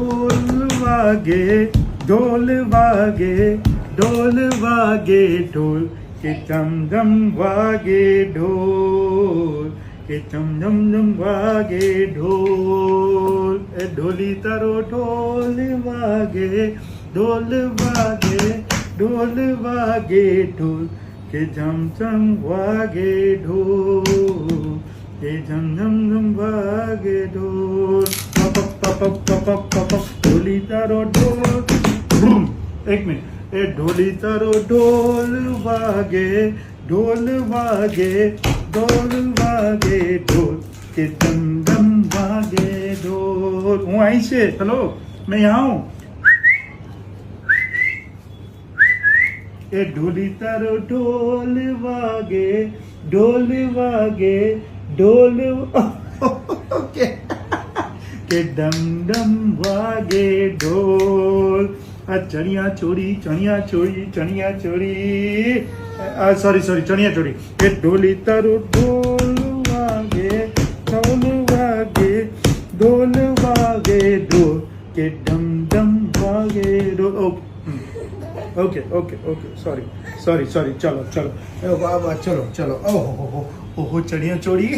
ઢોલ વાગે ઢોલ વાગે ઢોલ કે ધમ ધમ વાગે ઢોલ કે ધમ ધમ ધમ વાગે ઢોલ એ ઢોલી તારો ઢોલ વાગે ઢોલ વાગે ઢોલ વાગે ઢોલ કે ઝમ ઝમ વાગે ઢોલ કે ઝમ ઝમ ઝમ વાગે ઢોલ પપ પપ પપ પપ ઢોલી તારો ઢોલ એક મિનિટ એ ઢોલી તારો ઢોલ વાગે ઢોલ વાગે ઢોલ વાગે ઢોલ કે ધમ ધમ વાગે ઢોલ હું અહીં છે હેલો मैं यहाँ हूँ ए ढोली तारो ढोल वागे ढोल वागे ढोल ओके के डम डम वागे ढोल चनिया चोरी सॉरी चनिया चोरी ए ढोली तारो ढोल वागे ढोल वागे ढोल वागे ढोल के डम डम वागे ढोल ओके सॉरी चलो चलो चलो ओहो चनिया चोरी